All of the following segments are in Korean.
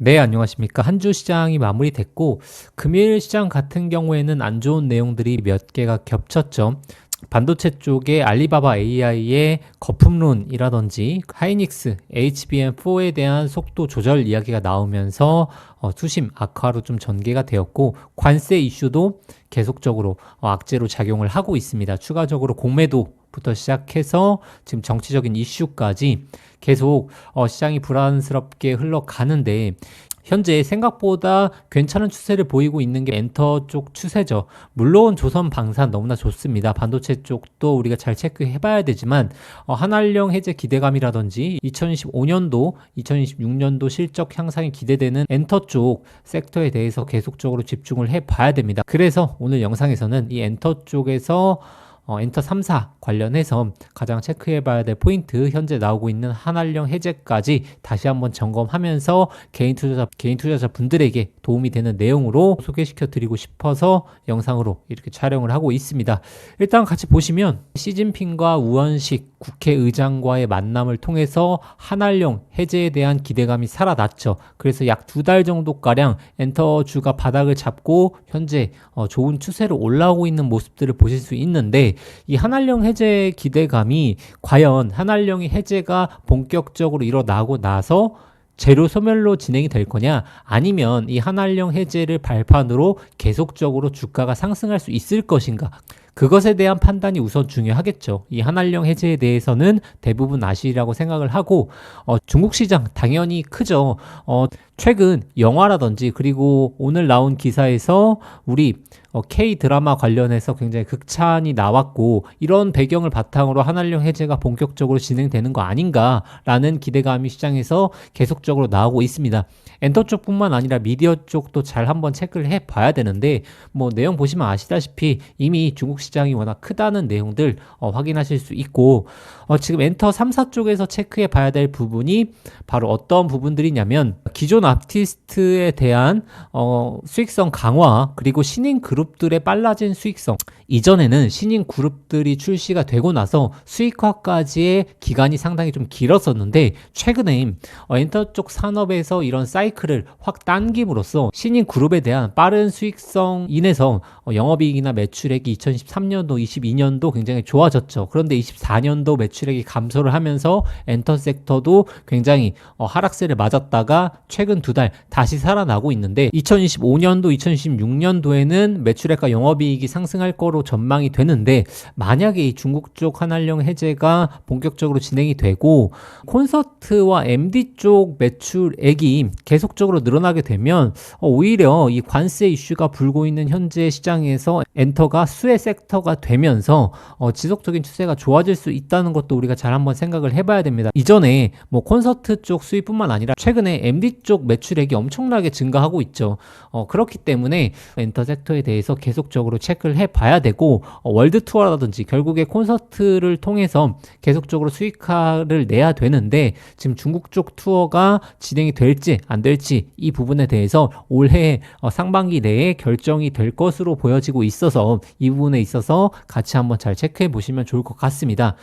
네, 안녕하십니까. 한 주 시장이 마무리됐고, 금일 시장 같은 경우에는 안 좋은 내용들이 몇 개가 겹쳤죠. 반도체 쪽에 알리바바 AI의 거품론이라든지 하이닉스 HBM4에 대한 속도 조절 이야기가 나오면서 투심 악화로 좀 전개가 되었고, 관세 이슈도 계속적으로 악재로 작용을 하고 있습니다. 추가적으로 공매도부터 시작해서 지금 정치적인 이슈까지 계속 시장이 불안스럽게 흘러가는데, 현재 생각보다 괜찮은 추세를 보이고 있는 게 엔터 쪽 추세죠. 물론 조선 방산 너무나 좋습니다. 반도체 쪽도 우리가 잘 체크해 봐야 되지만 한알령 해제 기대감이라든지 2025년도, 2026년도 실적 향상이 기대되는 엔터 쪽 섹터에 대해서 계속적으로 집중을 해 봐야 됩니다. 그래서 오늘 영상에서는 이 엔터 쪽에서 엔터 3사 관련해서 가장 체크해 봐야 될 포인트, 현재 나오고 있는 한알령 해제까지 다시 한번 점검하면서 개인 투자자 분들에게 도움이 되는 내용으로 소개시켜 드리고 싶어서 영상으로 이렇게 촬영을 하고 있습니다. 일단 같이 보시면 시진핑과 우원식 국회의장과의 만남을 통해서 한알령 해제에 대한 기대감이 살아났죠. 그래서 약 2달 정도가량 엔터주가 바닥을 잡고 현재 좋은 추세로 올라오고 있는 모습들을 보실 수 있는데, 이 한알령 해제 기대감이 과연 한알령의 해제가 본격적으로 일어나고 나서 재료 소멸로 진행이 될 거냐, 아니면 이 한알령 해제를 발판으로 계속적으로 주가가 상승할 수 있을 것인가, 그것에 대한 판단이 우선 중요하겠죠. 이 한알령 해제에 대해서는 대부분 아시리라고 생각을 하고, 중국 시장 당연히 크죠. 최근 영화라든지 그리고 오늘 나온 기사에서 우리 K 드라마 관련해서 굉장히 극찬이 나왔고, 이런 배경을 바탕으로 한알령 해제가 본격적으로 진행되는 거 아닌가라는 기대감이 시장에서 계속적으로 나오고 있습니다. 엔터 쪽뿐만 아니라 미디어 쪽도 잘 한번 체크를 해 봐야 되는데, 뭐 내용 보시면 아시다시피 이미 중국 시장이 워낙 크다는 내용들 확인하실 수 있고, 지금 엔터 3사 쪽에서 체크해 봐야 될 부분이 바로 어떤 부분들이냐면, 기존 아티스트에 대한 수익성 강화, 그리고 신인 그룹들의 빨라진 수익성. 이전에는 신인 그룹들이 출시가 되고 나서 수익화까지의 기간이 상당히 좀 길었었는데, 최근에 엔터 쪽 산업에서 이런 사이클을 확 당김으로써 신인 그룹에 대한 빠른 수익성 인해서 영업이익이나 매출액이 2013년도, 22년도 굉장히 좋아졌죠. 그런데 24년도 매출액이 감소를 하면서 엔터 섹터도 굉장히 하락세를 맞았다가 최근 2달 다시 살아나고 있는데, 2025년도, 2026년도에는 매출액과 영업이익이 상승할 거로 전망이 되는데, 만약에 이 중국 쪽 한알령 해제가 본격적으로 진행이 되고 콘서트와 MD 쪽 매출액이 계속적으로 늘어나게 되면 오히려 이 관세 이슈가 불고 있는 현재 시장에서 엔터가 수혜 섹터가 되면서 지속적인 추세가 좋아질 수 있다는 것도 우리가 잘 한번 생각을 해봐야 됩니다. 이전에 뭐 콘서트 쪽 수익뿐만 아니라 최근에 MD 쪽 매출액이 엄청나게 증가하고 있죠. 그렇기 때문에 엔터 섹터에 대해서 계속적으로 체크를 해봐야 되고, 월드 투어라든지 결국에 콘서트를 통해서 계속적으로 수익화를 내야 되는데, 지금 중국 쪽 투어가 진행이 될지 안 될지 이 부분에 대해서 올해 상반기 내에 결정이 될 것으로 보여지고 있어서 이 부분에 있어서 같이 한번 잘 체크해 보시면 좋을 것 같습니다.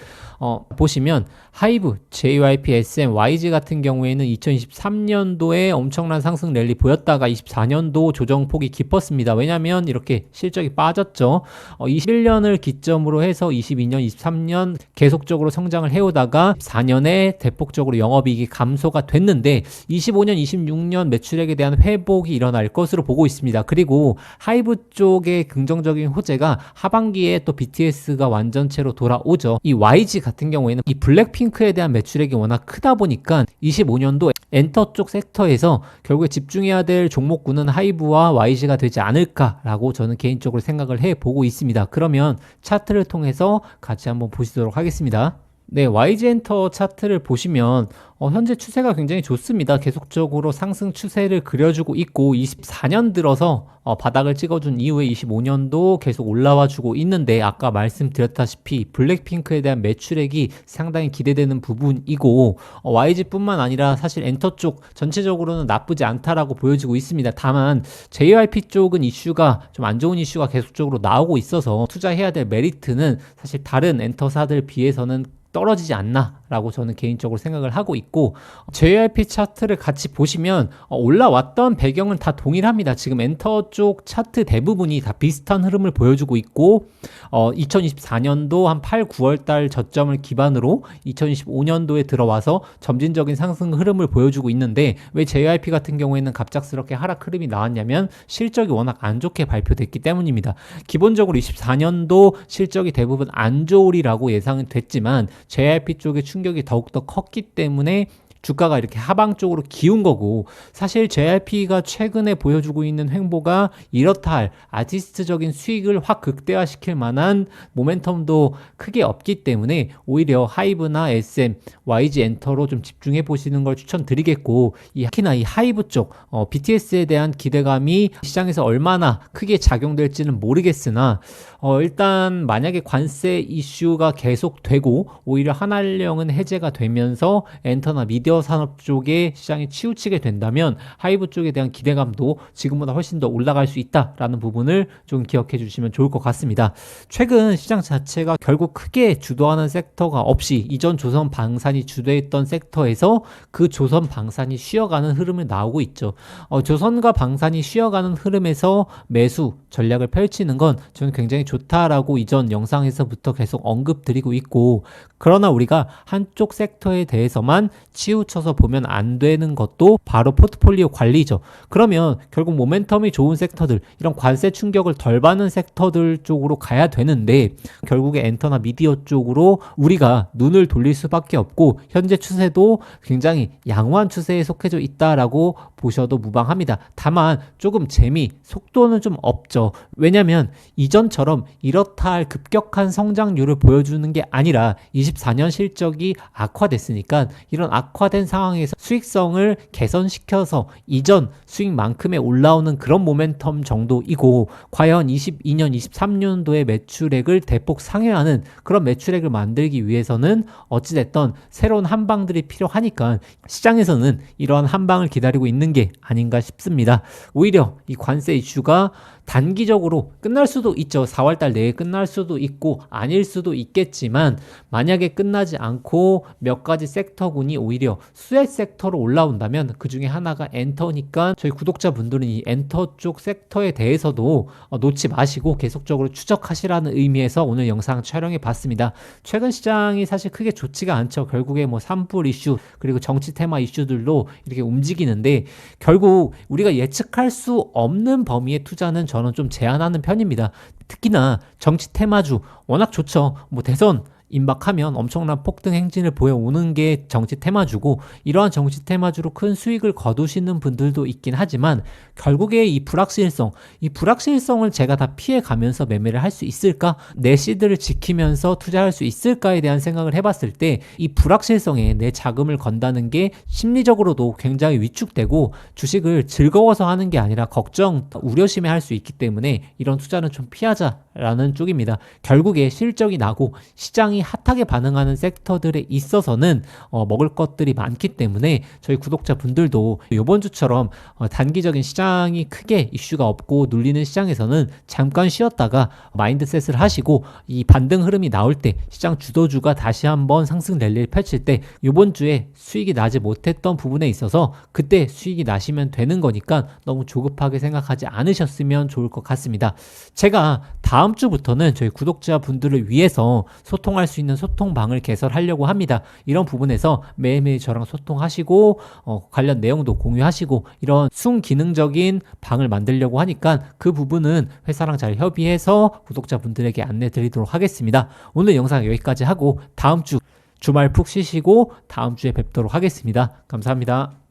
보시면 하이브, JYP, SM, YG 같은 경우에는 2023년도에 엄청난 상승 랠리 보였다가 24년도 조정폭이 깊었습니다. 왜냐하면 이렇게 실적이 빠졌죠. 21년을 기점으로 해서 22년, 23년 계속적으로 성장을 해오다가 4년에 대폭적으로 영업이익이 감소가 됐는데, 25년, 26년 매출액에 대한 회복이 일어날 것으로 보고 있습니다. 그리고 하이브 쪽의 긍정적인 호재가 하반기에 또 BTS가 완전체로 돌아오죠. 이 YG 같은 경우에는 이 블랙핑크에 대한 매출액이 워낙 크다 보니까 25년도 엔터 쪽 섹터에서 결국에 집중해야 될 종목군은 하이브와 YG가 되지 않을까라고 저는 개인적으로 생각을 해보고 있습니다. 그러면 차트를 통해서 같이 한번 보시도록 하겠습니다. 네, YG엔터 차트를 보시면 현재 추세가 굉장히 좋습니다. 계속적으로 상승 추세를 그려주고 있고, 24년 들어서 바닥을 찍어준 이후에 25년도 계속 올라와 주고 있는데, 아까 말씀드렸다시피 블랙핑크에 대한 매출액이 상당히 기대되는 부분이고, YG뿐만 아니라 사실 엔터 쪽 전체적으로는 나쁘지 않다라고 보여지고 있습니다. 다만 JYP 쪽은 이슈가 좀 안 좋은 이슈가 계속적으로 나오고 있어서 투자해야 될 메리트는 사실 다른 엔터사들 비해서는 떨어지지 않나 라고 저는 개인적으로 생각을 하고 있고, JYP 차트를 같이 보시면 올라왔던 배경은 다 동일합니다. 지금 엔터 쪽 차트 대부분이 다 비슷한 흐름을 보여주고 있고, 2024년도 한 8, 9월 달 저점을 기반으로 2025년도에 들어와서 점진적인 상승 흐름을 보여주고 있는데, 왜 JYP 같은 경우에는 갑작스럽게 하락 흐름이 나왔냐면 실적이 워낙 안 좋게 발표됐기 때문입니다. 기본적으로 24년도 실적이 대부분 안 좋으리라고 예상은 됐지만 JYP 쪽의 충격이 더욱더 컸기 때문에 주가가 이렇게 하방 쪽으로 기운 거고, 사실 JYP가 최근에 보여주고 있는 횡보가 이렇다 할 아티스트적인 수익을 확 극대화시킬 만한 모멘텀도 크게 없기 때문에 오히려 하이브나 SM, YG 엔터로 좀 집중해 보시는 걸 추천드리겠고, 특히나 이 하이브 쪽 BTS에 대한 기대감이 시장에서 얼마나 크게 작용될지는 모르겠으나 일단 만약에 관세 이슈가 계속되고 오히려 한한령은 해제가 되면서 엔터나 미디어 산업 쪽에 시장이 치우치게 된다면 하이브 쪽에 대한 기대감도 지금보다 훨씬 더 올라갈 수 있다라는 부분을 좀 기억해 주시면 좋을 것 같습니다. 최근 시장 자체가 결국 크게 주도하는 섹터가 없이 이전 조선 방산이 주도했던 섹터에서 그 조선 방산이 쉬어가는 흐름을 나오고 있죠. 조선과 방산이 쉬어가는 흐름에서 매수 전략을 펼치는 건 저는 굉장히 좋다라고 이전 영상에서부터 계속 언급드리고 있고, 그러나 우리가 한쪽 섹터에 대해서만 치우쳐서 보면 안 되는 것도 바로 포트폴리오 관리죠. 그러면 결국 모멘텀이 좋은 섹터들, 이런 관세 충격을 덜 받는 섹터들 쪽으로 가야 되는데 결국에 엔터나 미디어 쪽으로 우리가 눈을 돌릴 수밖에 없고, 현재 추세도 굉장히 양호한 추세에 속해져 있다라고 보셔도 무방합니다. 다만 조금 재미, 속도는 좀 없죠. 왜냐면 이전처럼 이렇다 할 급격한 성장률을 보여주는 게 아니라 24년 실적이 악화됐으니까 이런 악화된 상황에서 수익성을 개선시켜서 이전 수익만큼의 올라오는 그런 모멘텀 정도이고, 과연 22년, 23년도의 매출액을 대폭 상회하는 그런 매출액을 만들기 위해서는 어찌됐든 새로운 한방들이 필요하니까 시장에서는 이러한 한방을 기다리고 있는 게 아닌가 싶습니다. 오히려 이 관세 이슈가 단기적으로 끝날 수도 있죠. 4월달 내에 끝날 수도 있고 아닐 수도 있겠지만, 만약에 끝나지 않고 몇 가지 섹터군이 오히려 수혜 섹터로 올라온다면 그 중에 하나가 엔터니까 저희 구독자분들은 이 엔터 쪽 섹터에 대해서도 놓지 마시고 계속적으로 추적하시라는 의미에서 오늘 영상 촬영해 봤습니다. 최근 시장이 사실 크게 좋지가 않죠. 결국에 뭐 산불 이슈 그리고 정치 테마 이슈들로 이렇게 움직이는데, 결국 우리가 예측할 수 없는 범위의 투자는 저는 좀 제한하는 편입니다. 특히나 정치 테마주 워낙 좋죠. 뭐 대선 임박하면 엄청난 폭등 행진을 보여오는 게 정치 테마주고, 이러한 정치 테마주로 큰 수익을 거두시는 분들도 있긴 하지만 결국에 이 불확실성을 제가 다 피해가면서 매매를 할 수 있을까? 내 시드를 지키면서 투자할 수 있을까에 대한 생각을 해봤을 때 이 불확실성에 내 자금을 건다는 게 심리적으로도 굉장히 위축되고, 주식을 즐거워서 하는 게 아니라 걱정, 우려심에 할 수 있기 때문에 이런 투자는 좀 피하자라는 쪽입니다. 결국에 실적이 나고 시장이 핫하게 반응하는 섹터들에 있어서는 먹을 것들이 많기 때문에 저희 구독자분들도 이번 주처럼 단기적인 시장이 크게 이슈가 없고 눌리는 시장에서는 잠깐 쉬었다가 마인드셋을 하시고, 이 반등 흐름이 나올 때 시장 주도주가 다시 한번 상승 랠리를 펼칠 때 이번 주에 수익이 나지 못했던 부분에 있어서 그때 수익이 나시면 되는 거니까 너무 조급하게 생각하지 않으셨으면 좋을 것 같습니다. 제가 다음 주부터는 저희 구독자분들을 위해서 소통할 수 있는 소통방을 개설하려고 합니다. 이런 부분에서 매일매일 저랑 소통하시고 관련 내용도 공유하시고 이런 순기능적인 방을 만들려고 하니까 그 부분은 회사랑 잘 협의해서 구독자분들에게 안내 드리도록 하겠습니다. 오늘 영상 여기까지 하고 다음 주 주말 푹 쉬시고 다음 주에 뵙도록 하겠습니다. 감사합니다.